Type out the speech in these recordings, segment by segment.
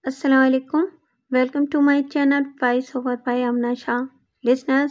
Assalamualaikum. Welcome to my channel Voice Over by Amna Shah. Listeners,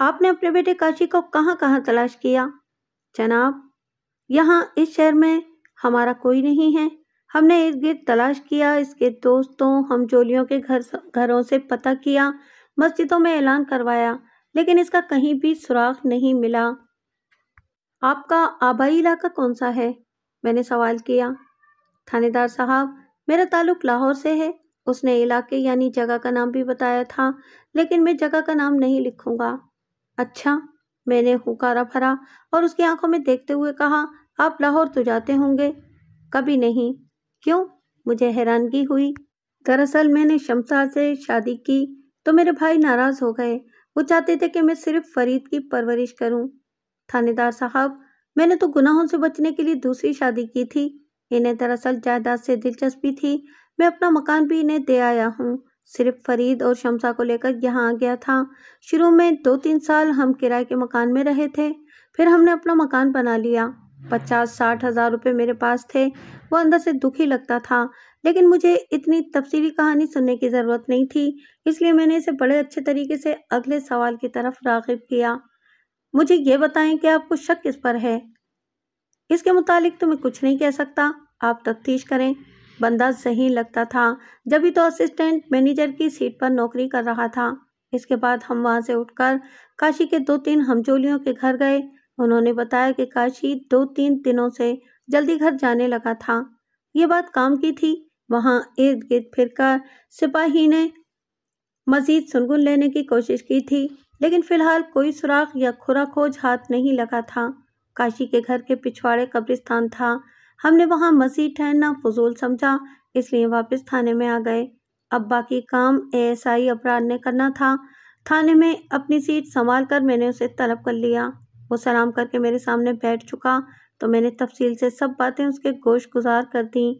آپ نے اپنے بیٹے کاشی کو کہاں کہاں تلاش کیا؟ جناب، یہاں اس شہر میں ہمارا کوئی نہیں ہے۔ ہم نے ارد گرد تلاش کیا، اس کے دوستوں ہمجولیوں کے گھروں سے پتہ کیا، مسجدوں میں اعلان کروایا، لیکن اس کا کہیں بھی سراغ نہیں ملا۔ آپ کا آبائی علاقہ کون سا ہے؟ میں نے سوال کیا۔ تھانے دار صاحب، میرا تعلق لاہور سے ہے۔ اس نے علاقے یعنی جگہ کا نام بھی بتایا تھا، لیکن میں جگہ کا نام نہیں لکھوں گا۔ اچھا، میں نے ہنکارا بھرا اور اس کی آنکھوں میں دیکھتے ہوئے کہا، آپ لاہور تو جاتے ہوں گے؟ کبھی نہیں۔ کیوں؟ مجھے حیرانگی ہوئی۔ دراصل میں نے شمسا سے شادی کی تو میرے بھائی ناراض ہو گئے۔ وہ چاہتے تھے کہ میں صرف فرید کی پرورش کروں۔ تھانے دار صاحب، میں نے تو گناہوں سے بچنے کے لیے دوسری شادی کی تھی۔ انہیں دراصل جائیداد سے دلچسپی تھی۔ میں اپنا مکان بھی انہیں دے آیا ہوں۔ صرف فرید اور شمسا کو لے کر یہاں آ گیا تھا۔ شروع میں 2-3 سال ہم کرائے کے مکان میں رہے تھے، پھر ہم نے اپنا مکان بنا لیا۔ 50-60 ہزار روپے میرے پاس تھے۔ وہ اندر سے دکھی لگتا تھا، لیکن مجھے اتنی تفصیلی کہانی سننے کی ضرورت نہیں تھی، اس لیے میں نے اسے بڑے اچھے طریقے سے اگلے سوال کی طرف راغب کیا۔ مجھے یہ بتائیں کہ آپ کو شک کس پر ہے؟ اس کے متعلق تو میں کچھ نہیں کہہ سکتا، آپ تفتیش کریں۔ بندہ ذہین لگتا تھا، جبھی تو اسسٹنٹ مینیجر کی سیٹ پر نوکری کر رہا تھا۔ اس کے بعد ہم وہاں سے اٹھ کر کاشی کے 2-3 ہمجولیوں کے گھر گئے۔ انہوں نے بتایا کہ کاشی 2-3 دنوں سے جلدی گھر جانے لگا تھا۔ یہ بات کام کی تھی۔ وہاں ارد گرد پھر کر سپاہی نے مزید سنگن لینے کی کوشش کی تھی، لیکن فی الحال کوئی سراغ یا کھرا کھوج ہاتھ نہیں لگا تھا۔ کاشی کے گھر کے پچھواڑے قبرستان تھا۔ ہم نے وہاں مزید ٹھہرنا فضول سمجھا، اس لیے واپس تھانے میں آ گئے۔ اب باقی کام ASI ابرار نے کرنا تھا۔ تھانے میں اپنی سیٹ سنبھال کر میں نے اسے طلب کر لیا۔ وہ سلام کر کے میرے سامنے بیٹھ چکا تو میں نے تفصیل سے سب باتیں اس کے گوش گزار کر دیں۔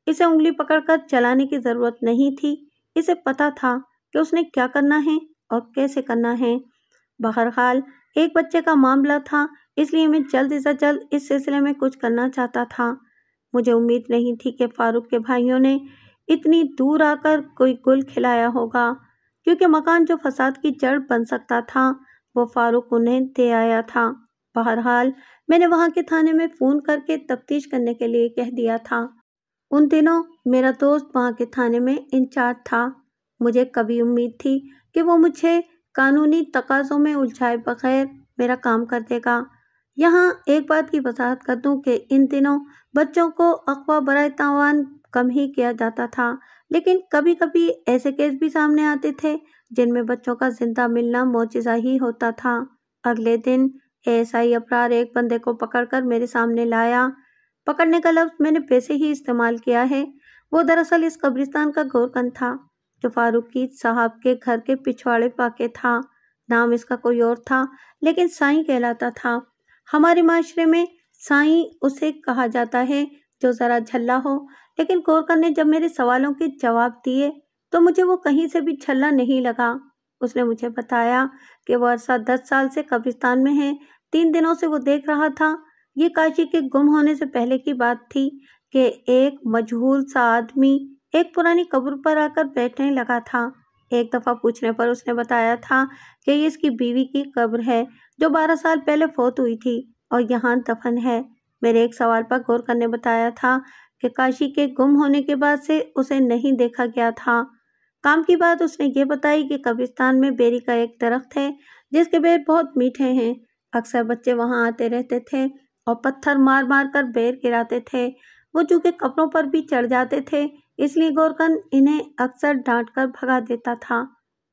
اسے انگلی پکڑ کر چلانے کی ضرورت نہیں تھی، اسے پتا تھا کہ اس نے کیا کرنا ہے اور کیسے کرنا ہے۔ بہرحال ایک بچے کا معاملہ تھا، اس لیے میں جلد از جلد اس سلسلے میں کچھ کرنا چاہتا تھا۔ مجھے امید نہیں تھی کہ فاروق کے بھائیوں نے اتنی دور آ کر کوئی گل کھلایا ہوگا، کیونکہ مکان جو فساد کی جڑ بن سکتا تھا وہ فاروق انہیں دے آیا تھا۔ بہرحال میں نے وہاں کے تھانے میں فون کر کے تفتیش کرنے کے لیے کہہ دیا تھا۔ ان دنوں میرا دوست وہاں کے تھانے میں انچارج تھا۔ مجھے کبھی امید تھی کہ وہ مجھے قانونی تقاضوں میں الجھائے بغیر میرا کام کر دے گا۔ یہاں ایک بات کی وضاحت کر دوں کہ ان دنوں بچوں کو اغوا برائے تاوان کم ہی کیا جاتا تھا، لیکن کبھی کبھی ایسے کیس بھی سامنے آتے تھے جن میں بچوں کا زندہ ملنا معجزہ ہی ہوتا تھا۔ اگلے دن ASI ابرار ایک بندے کو پکڑ کر میرے سامنے لایا۔ پکڑنے کا لفظ میں نے ویسے ہی استعمال کیا ہے۔ وہ دراصل اس قبرستان کا گورکن تھا جو فاروقی صاحب کے گھر کے پچھواڑے واقع تھا۔ نام اس کا کوئی اور تھا، لیکن سائیں کہلاتا تھا۔ ہمارے معاشرے میں سائیں اسے کہا جاتا ہے جو ذرا جھلا ہو، لیکن گورکن نے جب میرے سوالوں کے جواب دیے تو مجھے وہ کہیں سے بھی جھلا نہیں لگا۔ اس نے مجھے بتایا کہ وہ عرصہ 10 سال سے قبرستان میں ہے۔ 3 دنوں سے وہ دیکھ رہا تھا۔ یہ کاشی کے گم ہونے سے پہلے کی بات تھی کہ ایک مجہول سا آدمی ایک پرانی قبر پر آ کر بیٹھنے لگا تھا۔ ایک دفعہ پوچھنے پر اس نے بتایا تھا کہ یہ اس کی بیوی کی قبر ہے جو 12 سال پہلے فوت ہوئی تھی اور یہاں دفن ہے۔ میرے ایک سوال پر گورکن نے بتایا تھا کہ کاشی کے گم ہونے کے بعد سے اسے نہیں دیکھا گیا تھا۔ کام کی بات اس نے یہ بتائی کہ قبرستان میں بیری کا ایک درخت ہے جس کے بیر بہت میٹھے ہیں۔ اکثر بچے وہاں آتے رہتے تھے اور پتھر مار مار کر بیر گراتے تھے۔ وہ چونکہ قبروں پر بھی چڑھ جاتے تھے، اس لیے گورکن انہیں اکثر ڈانٹ کر بھگا دیتا تھا۔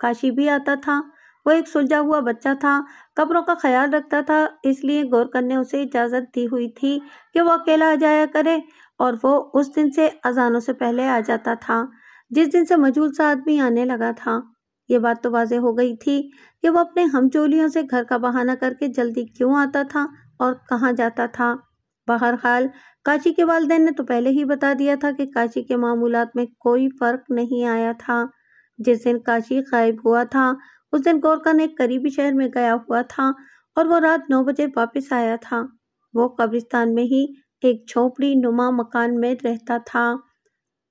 کاشی بھی آتا تھا۔ وہ ایک سلجھا ہوا بچہ تھا، قبروں کا خیال رکھتا تھا، اس لیے گورکن نے اسے اجازت دی ہوئی تھی کہ وہ اکیلا آ جایا کرے، اور وہ اس دن سے اذانوں سے پہلے آ جاتا تھا جس دن سے مجہول سا آدمی آنے لگا تھا۔ یہ بات تو واضح ہو گئی تھی کہ وہ اپنے ہمجولیوں سے گھر کا بہانہ کر کے جلدی کیوں آتا تھا اور کہاں جاتا تھا۔ بہرحال کاشی کے والدین نے تو پہلے ہی بتا دیا تھا کہ کاشی کے معمولات میں کوئی فرق نہیں آیا تھا۔ جس دن کاشی غائب ہوا تھا اس دن گورکن ایک قریبی شہر میں گیا ہوا تھا اور وہ رات 9 بجے واپس آیا تھا۔ وہ قبرستان میں ہی ایک جھونپڑی نما مکان میں رہتا تھا۔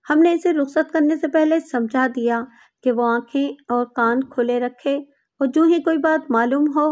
ہم نے اسے رخصت کرنے سے پہلے سمجھا دیا کہ وہ آنکھیں اور کان کھلے رکھے اور جو ہی کوئی بات معلوم ہو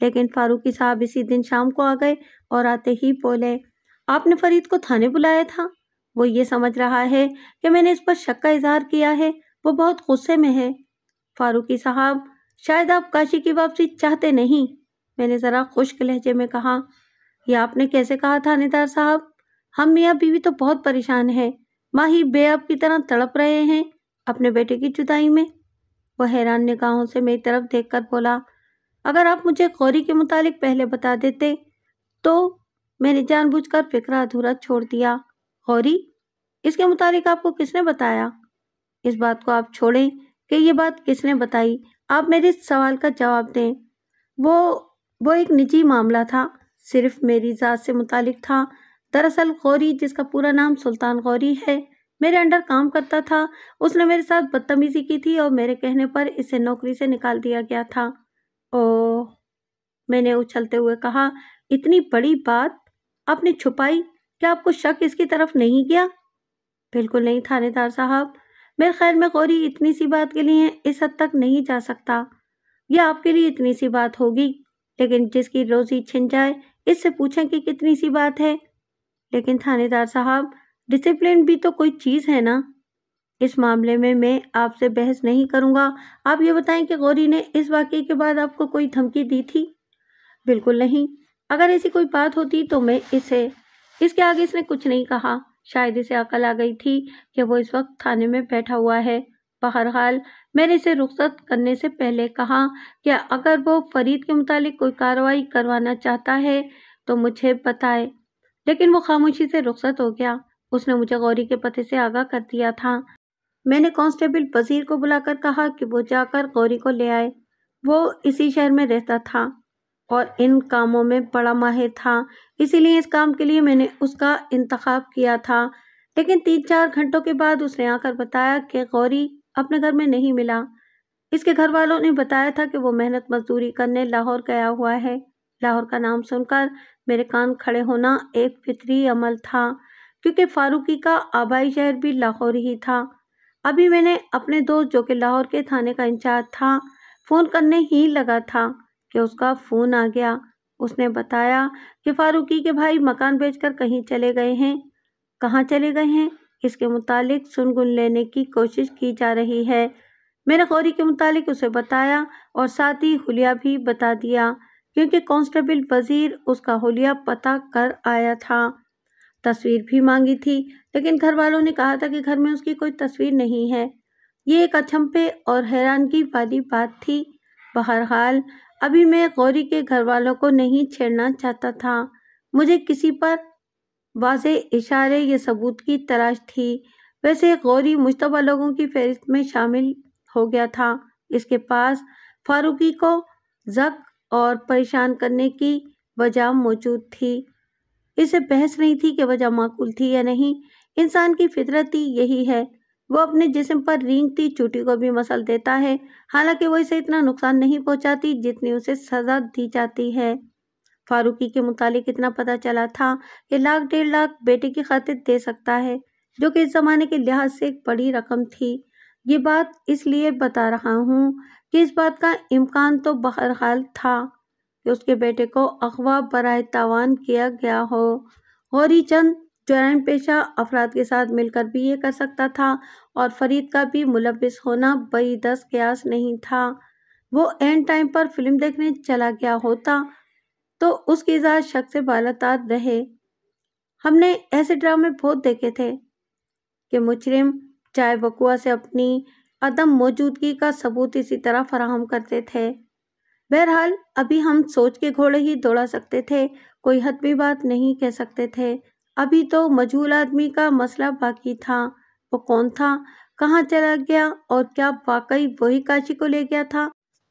لیکن فاروقی صاحب اسی دن شام کو آ گئے اور آتے ہی بولے، آپ نے فرید کو تھانے بلایا تھا؟ وہ یہ سمجھ رہا ہے کہ میں نے اس پر شک کا اظہار کیا ہے، وہ بہت غصے میں ہے۔ فاروقی صاحب، شاید آپ کاشی کی واپسی چاہتے نہیں، میں نے ذرا خشک لہجے میں کہا۔ یہ آپ نے کیسے کہا تھانے دار صاحب؟ ہم میاں بیوی تو بہت پریشان ہیں، ماہی بے اب کی طرح تڑپ رہے ہیں اپنے بیٹے کی جدائی میں۔ وہ حیران نگاہوں سے میری طرف دیکھ کر بولا، اگر آپ مجھے غوری کے متعلق پہلے بتا دیتے تو۔ میں نے جان بوجھ کر فکرہ ادھورا چھوڑ دیا۔ غوری؟ اس کے متعلق آپ کو کس نے بتایا؟ اس بات کو آپ چھوڑیں کہ یہ بات کس نے بتائی، آپ میرے سوال کا جواب دیں۔ وہ ایک نجی معاملہ تھا، صرف میری ذات سے متعلق تھا۔ دراصل غوری، جس کا پورا نام سلطان غوری ہے، میرے انڈر کام کرتا تھا۔ اس نے میرے ساتھ بدتمیزی کی تھی اور میرے کہنے پر اسے نوکری سے نکال دیا گیا تھا۔ اوہ، میں نے اچھلتے ہوئے کہا، اتنی بڑی بات آپ نے چھپائی، کیا آپ کو شک اس کی طرف نہیں کیا؟ بالکل نہیں تھانے دار صاحب، میرے خیال میں غوری اتنی سی بات کے لیے اس حد تک نہیں جا سکتا۔ یہ آپ کے لیے اتنی سی بات ہوگی، لیکن جس کی روزی چھن جائے اس سے پوچھیں کہ کتنی سی بات ہے۔ لیکن تھانے دار صاحب، ڈسپلن بھی تو کوئی چیز ہے نا۔ اس معاملے میں آپ سے بحث نہیں کروں گا۔ آپ یہ بتائیں کہ غوری نے اس واقعے کے بعد آپ کو کوئی دھمکی دی تھی؟ بالکل نہیں، اگر ایسی کوئی بات ہوتی تو میں اس کے آگے اس نے کچھ نہیں کہا۔ شاید اسے عقل آ گئی تھی کہ وہ اس وقت تھانے میں بیٹھا ہوا ہے۔ بہرحال میں نے اسے رخصت کرنے سے پہلے کہا کہ اگر وہ فرید کے متعلق کوئی کارروائی کروانا چاہتا ہے تو مجھے بتائے، لیکن وہ خاموشی سے رخصت ہو گیا۔ اس نے مجھے غوری کے پتے سے آگاہ کر دیا تھا۔ میں نے کانسٹیبل وزیر کو بلا کر کہا کہ وہ جا کر غوری کو لے آئے۔ وہ اسی شہر میں رہتا تھا اور ان کاموں میں بڑا ماہر تھا، اسی لیے اس کام کے لیے میں نے اس کا انتخاب کیا تھا۔ لیکن 3-4 گھنٹوں کے بعد اس نے آ کر بتایا کہ غوری اپنے گھر میں نہیں ملا۔ اس کے گھر والوں نے بتایا تھا کہ وہ محنت مزدوری کرنے لاہور گیا ہوا ہے۔ لاہور کا نام سن کر میرے کان کھڑے ہونا ایک فطری عمل تھا، کیونکہ فاروقی کا آبائی شہر بھی لاہور ہی تھا۔ ابھی میں نے اپنے دوست، جو کہ لاہور کے تھانے کا انچارج تھا، فون کرنے ہی لگا تھا کہ اس کا فون آ گیا۔ اس نے بتایا کہ فاروقی کے بھائی مکان بیچ کر کہیں چلے گئے ہیں۔ کہاں چلے گئے ہیں، اس کے متعلق سن گن لینے کی کوشش کی جا رہی ہے۔ میں نے غوری کے متعلق اسے بتایا اور ساتھ ہی حلیہ بھی بتا دیا، کیونکہ کانسٹیبل وزیر اس کا حلیہ پتہ کر آیا تھا۔ تصویر بھی مانگی تھی، لیکن گھر والوں نے کہا تھا کہ گھر میں اس کی کوئی تصویر نہیں ہے۔ یہ ایک اچنبھے اور حیرانگی والی بات تھی۔ بہرحال ابھی میں غوری کے گھر والوں کو نہیں چھیڑنا چاہتا تھا۔ مجھے کسی پر واضح اشارے یا ثبوت کی تلاش تھی۔ ویسے غوری مشتبہ لوگوں کی فہرست میں شامل ہو گیا تھا۔ اس کے پاس فاروقی کو ضبط اور پریشان کرنے کی وجہ موجود تھی۔ اسے بحث نہیں تھی کہ وجہ معقول تھی یا نہیں۔ انسان کی فطرت ہی یہی ہے، وہ اپنے جسم پر رینگتی چوٹی کو بھی مسل دیتا ہے، حالانکہ وہ اسے اتنا نقصان نہیں پہنچاتی جتنی اسے سزا دی جاتی ہے۔ فاروقی کے متعلق اتنا پتہ چلا تھا کہ 1,00,000-1,50,000 بیٹے کی خاطر دے سکتا ہے، جو کہ اس زمانے کے لحاظ سے ایک بڑی رقم تھی۔ یہ بات اس لیے بتا رہا ہوں کہ اس بات کا امکان تو بہرحال تھا کہ اس کے بیٹے کو اغوا برائے تاوان کیا گیا ہو۔ غوری چند جرائم پیشہ افراد کے ساتھ مل کر بھی یہ کر سکتا تھا، اور فرید کا بھی ملوث ہونا بعید از قیاس نہیں تھا۔ وہ اینڈ ٹائم پر فلم دیکھنے چلا گیا ہوتا تو اس کی ذات شک سے بالاتر رہے۔ ہم نے ایسے ڈرامے بہت دیکھے تھے کہ مجرم چائے وقوع سے اپنی عدم موجودگی کا ثبوت اسی طرح فراہم کرتے تھے۔ بہرحال ابھی ہم سوچ کے گھوڑے ہی دوڑا سکتے تھے، کوئی حتمی بات نہیں کہہ سکتے تھے۔ ابھی تو مجہول آدمی کا مسئلہ باقی تھا۔ وہ کون تھا، کہاں چلا گیا، اور کیا واقعی وہی کاشی کو لے گیا تھا؟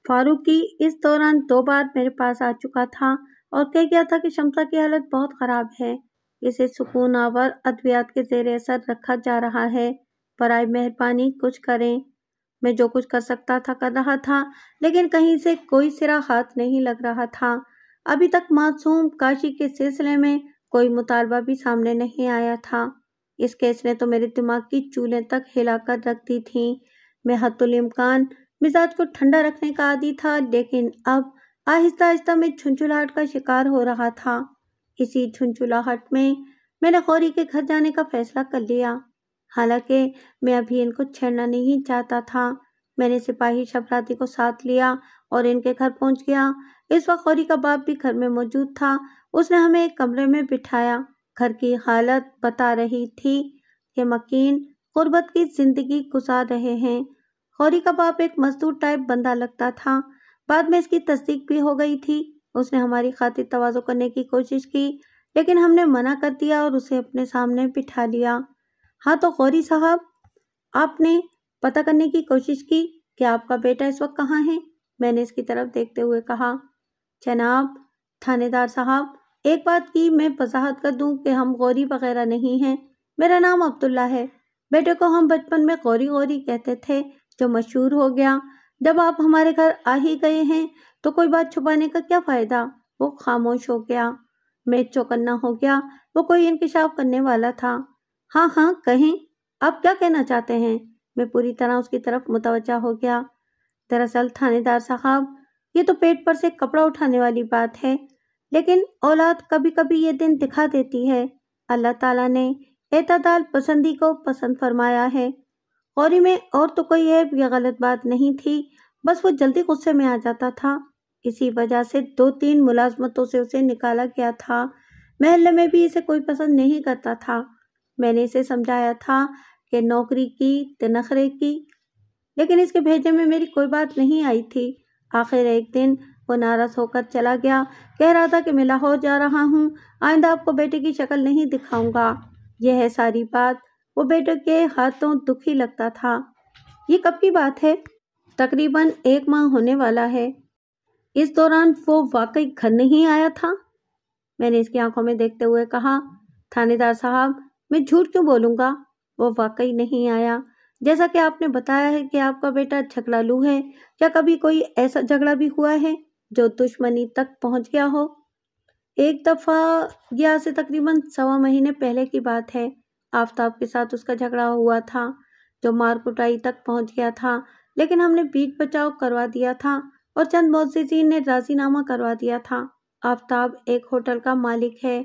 فاروقی اس دوران 2 بار میرے پاس آ چکا تھا اور کہہ گیا تھا کہ شمسا کی حالت بہت خراب ہے، اسے سکون آور ادویات کے زیر اثر رکھا جا رہا ہے، برائے مہربانی کچھ کریں۔ میں جو کچھ کر سکتا تھا کر رہا تھا، لیکن کہیں سے کوئی سرا ہاتھ نہیں لگ رہا تھا۔ ابھی تک معصوم کاشی کے سلسلے میں کوئی مطالبہ بھی سامنے نہیں آیا تھا۔ اس کیس نے تو میرے دماغ کی چولیں تک ہلا کر رکھ دی تھیں۔ میں حد الامکان مزاج کو ٹھنڈا رکھنے کا عادی تھا، لیکن اب آہستہ آہستہ میں چھنچھلاہٹ کا شکار ہو رہا تھا۔ اسی چھنچھلاہٹ میں میں نے غوری کے گھر جانے کا فیصلہ کر لیا، حالانکہ میں ابھی ان کو چھیڑنا نہیں چاہتا تھا۔ میں نے سپاہی شبراتی کو ساتھ لیا اور ان کے گھر پہنچ گیا۔ اس وقت غوری کا باپ بھی گھر میں موجود تھا۔ اس نے ہمیں ایک کمرے میں بٹھایا۔ گھر کی حالت بتا رہی تھی کہ مکین غربت کی زندگی گزار رہے ہیں۔ غوری کا باپ ایک مزدور ٹائپ بندہ لگتا تھا۔ بعد میں اس کی تصدیق بھی ہو گئی تھی۔ اس نے ہماری خاطر تواضع کرنے کی کوشش کی، لیکن ہم نے منع کر دیا اور اسے اپنے سامنے بٹھا لیا۔ ہاں تو غوری صاحب، آپ نے پتہ کرنے کی کوشش کی کہ آپ کا بیٹا اس وقت کہاں ہے؟ میں نے اس کی طرف دیکھتے ہوئے کہا۔ جناب تھانے دار صاحب، ایک بات کی میں وضاحت کر دوں کہ ہم غوری وغیرہ نہیں ہیں۔ میرا نام عبداللہ ہے۔ بیٹے کو ہم بچپن میں غوری غوری کہتے تھے، جو مشہور ہو گیا۔ جب آپ ہمارے گھر آ ہی گئے ہیں تو کوئی بات چھپانے کا کیا فائدہ؟ وہ خاموش ہو گیا۔ میں چوکنا ہو گیا۔ وہ کوئی انکشاف کرنے والا تھا۔ ہاں ہاں کہیں، آپ کیا کہنا چاہتے ہیں؟ میں پوری طرح اس کی طرف متوجہ ہو گیا۔ دراصل تھانے دار صاحب، یہ تو پیٹ پر سے کپڑا اٹھانے والی بات ہے، لیکن اولاد کبھی کبھی یہ دن دکھا دیتی ہے۔ اللہ تعالیٰ نے اعتدال پسندی کو پسند فرمایا ہے۔ غوری میں اور تو کوئی عیب یا غلط بات نہیں تھی، بس وہ جلدی غصے میں آ جاتا تھا۔ اسی وجہ سے 2-3 ملازمتوں سے اسے نکالا گیا تھا۔ محلے میں بھی اسے کوئی پسند نہیں کرتا تھا۔ میں نے اسے سمجھایا تھا کہ نوکری کی نخرے کی، لیکن اس کے بھیجے میں میری کوئی بات نہیں آئی تھی۔ آخر ایک دن وہ ناراض ہو کر چلا گیا، کہہ رہا تھا کہ میں لاہور جا رہا ہوں، آئندہ آپ کو بیٹے کی شکل نہیں دکھاؤں گا۔ یہ ہے ساری بات۔ وہ بیٹے کے ہاتھوں دکھی لگتا تھا۔ یہ کب کی بات ہے؟ تقریباً 1 ماہ ہونے والا ہے۔ اس دوران وہ واقعی گھر نہیں آیا تھا؟ میں نے اس کی آنکھوں میں دیکھتے ہوئے کہا۔ تھانے دار صاحب، میں جھوٹ کیوں بولوں گا؟ وہ واقعی نہیں آیا۔ جیسا کہ آپ نے بتایا ہے کہ آپ کا بیٹا جھگڑالو ہے، کیا کبھی کوئی ایسا جھگڑا بھی ہوا ہے جو دشمنی تک پہنچ گیا ہو؟ ایک دفعہ، یہ آج سے تقریباً 1.25 مہینے پہلے کی بات ہے۔ آفتاب کے ساتھ اس کا جھگڑا ہوا تھا جو مار کٹائی تک پہنچ گیا تھا، لیکن ہم نے بیچ بچاؤ کروا دیا تھا اور چند معززین نے راضی نامہ کروا دیا تھا۔ آفتاب ایک ہوٹل کا مالک ہے۔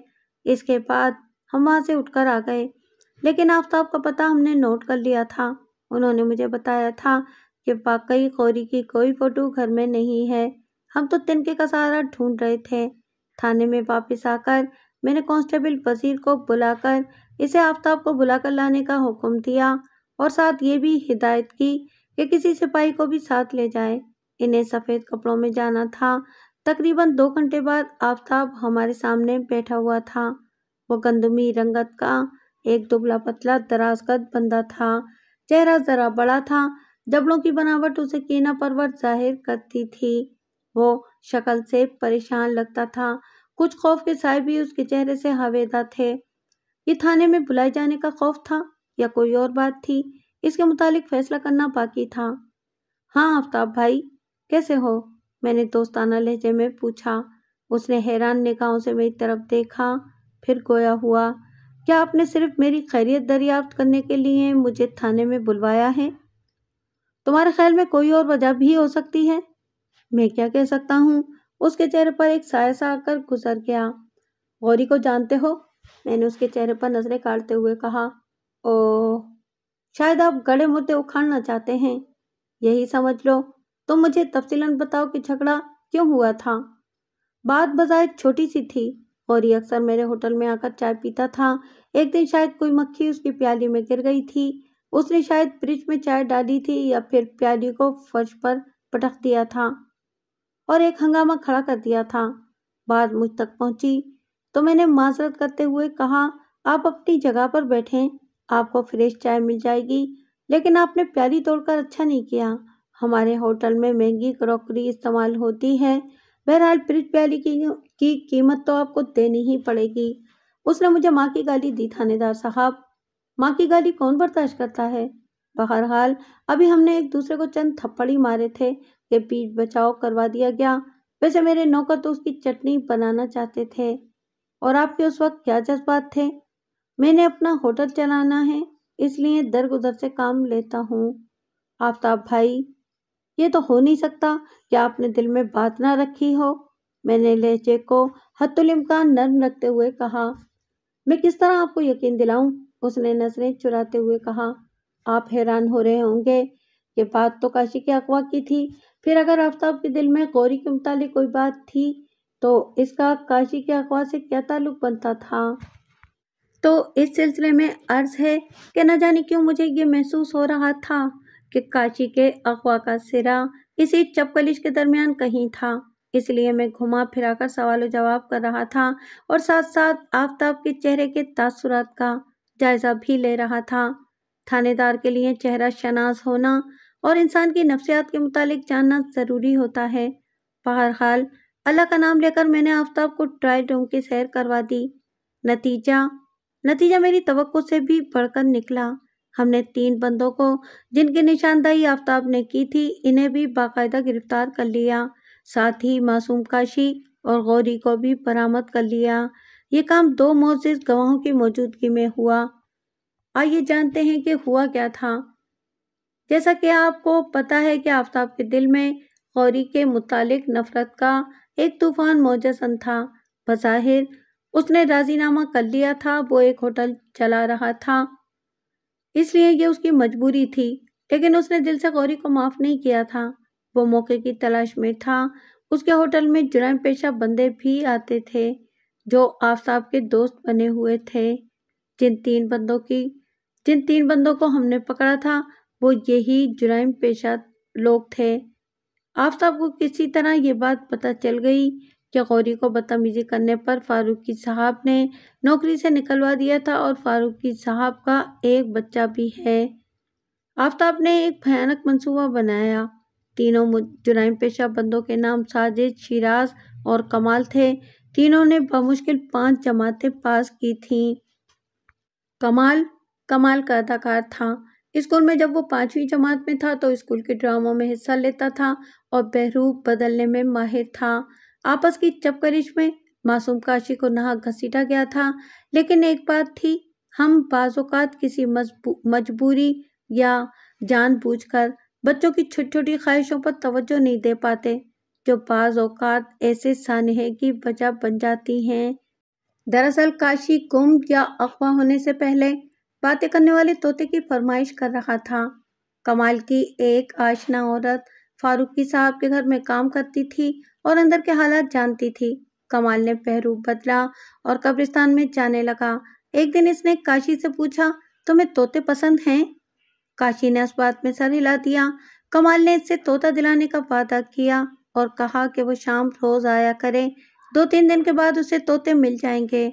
اس کے بعد ہم وہاں سے اٹھ کر آ گئے، لیکن آفتاب کا پتہ ہم نے نوٹ کر لیا تھا۔ انہوں نے مجھے بتایا تھا کہ واقعی غوری کی کوئی فوٹو گھر میں نہیں ہے۔ ہم تو تنکے کا سہارا ڈھونڈ رہے تھے۔ تھانے میں واپس آ کر میں نے کانسٹیبل وزیر کو بلا کر اسے آفتاب کو بلا کر لانے کا حکم دیا اور ساتھ یہ بھی ہدایت کی کہ کسی سپاہی کو بھی ساتھ لے جائے۔ انہیں سفید کپڑوں میں جانا تھا۔ تقریباً 2 گھنٹے بعد آفتاب ہمارے سامنے بیٹھا ہوا تھا۔ وہ گندمی رنگت کا ایک دبلا پتلا دراز قد بندہ تھا۔ چہرہ ذرا بڑا تھا۔ جبڑوں کی بناوٹ اسے کینہ پرور ظاہر کرتی تھی۔ وہ شکل سے پریشان لگتا تھا۔ کچھ خوف کے سائے بھی اس کے چہرے سے ہاویدہ تھے۔ یہ تھانے میں بلائے جانے کا خوف تھا یا کوئی اور بات تھی؟ اس کے متعلق فیصلہ کرنا باقی تھا۔ ہاں آفتاب بھائی، کیسے ہو؟ میں نے دوستانہ لہجے میں پوچھا۔ اس نے حیران نگاہوں سے میری طرف دیکھا، پھر گویا ہوا، کیا آپ نے صرف میری خیریت دریافت کرنے کے لیے مجھے تھانے میں بلوایا ہے؟ تمہارے خیال میں کوئی اور وجہ بھی ہو سکتی ہے؟ میں کیا کہہ سکتا ہوں؟ اس کے چہرے پر ایک سایہ سا آ کر گزر گیا۔ غوری کو جانتے ہو؟ میں نے اس کے چہرے پر نظریں کاٹتے ہوئے کہا۔ اوہ، شاید آپ گڑھے مردے اکھاڑنا چاہتے ہیں۔ یہی سمجھ لو۔ تم مجھے تفصیلاً بتاؤ کہ جھگڑا کیوں ہوا تھا؟ بات بظاہر چھوٹی سی تھی۔ غوری اکثر میرے ہوٹل میں آ کر چائے پیتا تھا۔ ایک دن شاید کوئی مکھی اس کی پیالی میں گر گئی تھی۔ اس نے شاید فریج میں چائے ڈالی تھی یا پھر پیالی کو فرش پر پٹک دیا تھا اور ایک ہنگامہ کھڑا کر دیا تھا۔ بات مجھ تک پہنچی تو میں نے معذرت کرتے ہوئے کہا، آپ اپنی جگہ پر بیٹھیں، آپ کو فریش چائے مل جائے گی، لیکن آپ نے پیالی توڑ کر اچھا نہیں کیا۔ ہمارے ہوٹل میں مہنگی کراکری استعمال ہوتی ہے، بہرحال فریج پیالی کی قیمت تو آپ کو دینی ہی پڑے گی۔ اس نے مجھے ماں کی گالی دی۔ تھانے دار صاحب، ماں کی گالی کون برداشت کرتا ہے؟ بہرحال ابھی ہم نے ایک دوسرے کو چند تھپڑ ہی مارے تھے کہ بیچ بچاؤ کروا دیا گیا۔ ویسے میرے نوکر تو اس کی چٹنی بنانا چاہتے تھے۔ اور آپ کے اس وقت کیا جذبات تھے؟ میں نے اپنا ہوٹل چلانا ہے، اس لیے درگزر سے کام لیتا ہوں۔ آفتاب بھائی، یہ تو ہو نہیں سکتا کہ آپ نے دل میں بات نہ رکھی ہو۔ میں نے لہجے کو حتی الامکان نرم رکھتے ہوئے کہا۔ میں کس طرح آپ کو یقین دلاؤں؟ اس نے نظریں چراتے ہوئے کہا۔ آپ حیران ہو رہے ہوں گے کہ بات تو کاشی کے اغوا کی تھی، پھر اگر آفتاب کے دل میں غوری کے متعلق کوئی بات تھی تو اس کا کاشی کے اغوا سے کیا تعلق بنتا تھا؟ تو اس سلسلے میں عرض ہے کہ نہ جانے کیوں مجھے یہ محسوس ہو رہا تھا کہ کاشی کے اغوا کا سرا اسی چپکلش کے درمیان کہیں تھا، اس لیے میں گھما پھرا کر سوال و جواب کر رہا تھا اور ساتھ ساتھ آفتاب کے چہرے کے تاثرات کا جائزہ بھی لے رہا تھا۔ تھانے دار کے لیے چہرہ شناس ہونا اور انسان کی نفسیات کے متعلق جاننا ضروری ہوتا ہے۔ بہرحال اللہ کا نام لے کر میں نے آفتاب کو ٹرائل روم کی سیر کروا دی۔ نتیجہ میری توقع سے بھی بڑھ کر نکلا۔ ہم نے 3 بندوں کو جن کی نشاندہی آفتاب نے کی تھی انہیں بھی باقاعدہ گرفتار کر لیا، ساتھ ہی معصوم کاشی اور غوری کو بھی برآمد کر لیا۔ یہ کام 2 معزز گواہوں کی موجودگی میں ہوا۔ آئیے جانتے ہیں کہ ہوا کیا تھا۔ جیسا کہ آپ کو پتہ ہے کہ آفتاب کے دل میں غوری کے متعلق نفرت کا ایک طوفان موج زن تھا۔ بظاہر اس نے راضی نامہ کر لیا تھا، وہ ایک ہوٹل چلا رہا تھا، اس لیے یہ اس کی مجبوری تھی، لیکن اس نے دل سے غوری کو معاف نہیں کیا تھا۔ وہ موقع کی تلاش میں تھا۔ اس کے ہوٹل میں جرائم پیشہ بندے بھی آتے تھے جو آفتاب کے دوست بنے ہوئے تھے۔ جن تین بندوں کو ہم نے پکڑا تھا وہ یہی جرائم پیشہ لوگ تھے۔ آفتاب کو کسی طرح یہ بات پتہ چل گئی کہ غوری کو بدتمیزی کرنے پر فاروقی صاحب نے نوکری سے نکلوا دیا تھا اور فاروقی صاحب کا ایک بچہ بھی ہے۔ آفتاب نے ایک بھیانک منصوبہ بنایا۔ تینوں جرائم پیشہ بندوں کے نام ساجد، شیراز اور کمال تھے۔ تینوں نے بمشکل 5 جماعتیں پاس کی تھیں۔ کمال کا اداکار تھا۔ اسکول میں جب وہ 5ویں جماعت میں تھا تو اسکول کے ڈراموں میں حصہ لیتا تھا اور بحروب بدلنے میں ماہر تھا۔ آپس کی چپکرش میں معصوم کاشی کو ناحق گھسیٹا گیا تھا، لیکن ایک بات تھی، ہم بعض اوقات کسی مجبوری یا جان بوجھ کر بچوں کی چھوٹی چھوٹی خواہشوں پر توجہ نہیں دے پاتے جو بعض اوقات ایسے سانحے کی وجہ بن جاتی ہیں۔ دراصل کاشی گم یا اغوا ہونے سے پہلے باتیں کرنے والے طوطے کی فرمائش کر رہا تھا۔ کمال کی ایک آشنا عورت فاروقی صاحب کے گھر میں کام کرتی تھی اور اندر کے حالات جانتی تھی۔ کمال نے بحروب بدلا اور قبرستان میں جانے لگا۔ ایک دن اس نے کاشی سے پوچھا، تمہیں طوطے پسند ہیں؟ کاشی نے اس بات میں سر ہلا دیا۔ کمال نے اس سے طوطا دلانے کا وعدہ کیا اور کہا کہ وہ شام روز آیا کرے، 2-3 دن کے بعد اسے طوطے مل جائیں گے۔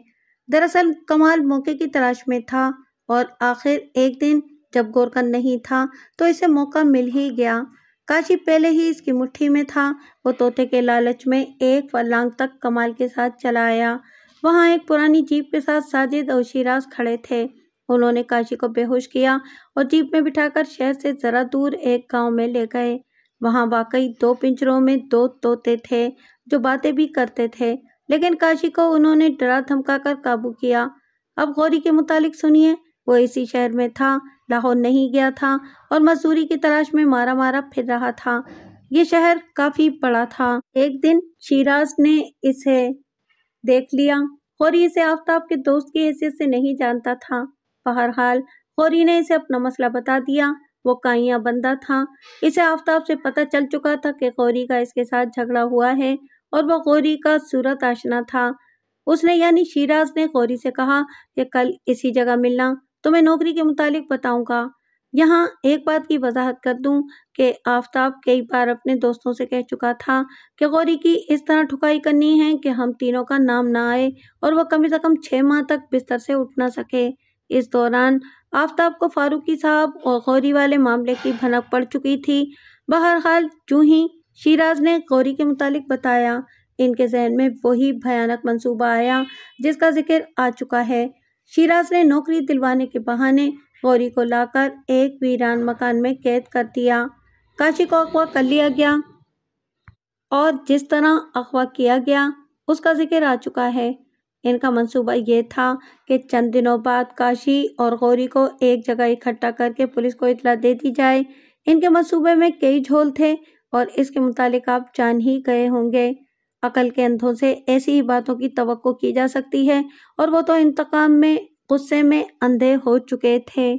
دراصل کمال موقع کی تلاش میں تھا اور آخر ایک دن جب گورکن نہیں تھا تو اسے موقع مل ہی گیا۔ کاشی پہلے ہی اس کی مٹھی میں تھا۔ وہ طوطے کے لالچ میں ایک فلانگ تک کمال کے ساتھ چلا آیا۔ وہاں ایک پرانی جیپ کے ساتھ ساجد اور شیراز کھڑے تھے۔ انہوں نے کاشی کو بے ہوش کیا اور جیپ میں بٹھا کر شہر سے ذرا دور ایک گاؤں میں لے گئے۔ وہاں واقعی 2 پنجروں میں 2 طوطے تھے جو باتیں بھی کرتے تھے، لیکن کاشی کو انہوں نے ڈرا دھمکا کر قابو کیا۔ اب غوری کے متعلق سنیے۔ وہ اسی شہر میں تھا، لاہور نہیں گیا تھا اور مزدوری کی تلاش میں مارا پھر رہا تھا۔ یہ شہر کافی بڑا تھا۔ ایک دن شیراز نے اسے دیکھ لیا۔ غوری اسے آفتاب کے دوست کی حیثیت سے نہیں جانتا تھا۔ بہرحال غوری نے اسے اپنا مسئلہ بتا دیا۔ وہ کائیاں بندہ تھا۔ اسے آفتاب سے پتہ چل چکا تھا کہ غوری کا اس کے ساتھ جھگڑا ہوا ہے اور وہ غوری کا صورت آشنا تھا۔ اس نے یعنی شیراز نے غوری سے کہا کہ کل اسی جگہ ملنا، تمہیں نوکری کے متعلق بتاؤں گا۔ یہاں ایک بات کی وضاحت کر دوں کہ آفتاب کئی بار اپنے دوستوں سے کہہ چکا تھا کہ غوری کی اس طرح ٹھکائی کرنی ہے کہ ہم تینوں کا نام نہ آئے اور وہ کم سے کم 6 ماہ تک بستر سے اٹھ نہ سکے۔ اس دوران آفتاب کو فاروقی صاحب اور غوری والے معاملے کی بھنک پڑ چکی تھی۔ بہرحال جو ہی شیراز نے غوری کے متعلق بتایا، ان کے ذہن میں وہی بھیانک منصوبہ آیا جس کا ذکر آ چکا ہے۔ شیراز نے نوکری دلوانے کے بہانے غوری کو لا کر ایک ویران مکان میں قید کر دیا۔ کاشی کو اغوا کر لیا گیا اور جس طرح اغوا کیا گیا اس کا ذکر آ چکا ہے۔ ان کا منصوبہ یہ تھا کہ چند دنوں بعد کاشی اور غوری کو ایک جگہ اکٹھا کر کے پولیس کو اطلاع دے دی جائے۔ ان کے منصوبے میں کئی جھول تھے اور اس کے متعلق آپ جان ہی گئے ہوں گے۔ عقل کے اندھوں سے ایسی ہی باتوں کی توقع کی جا سکتی ہے اور وہ تو انتقام میں غصے میں اندھے ہو چکے تھے۔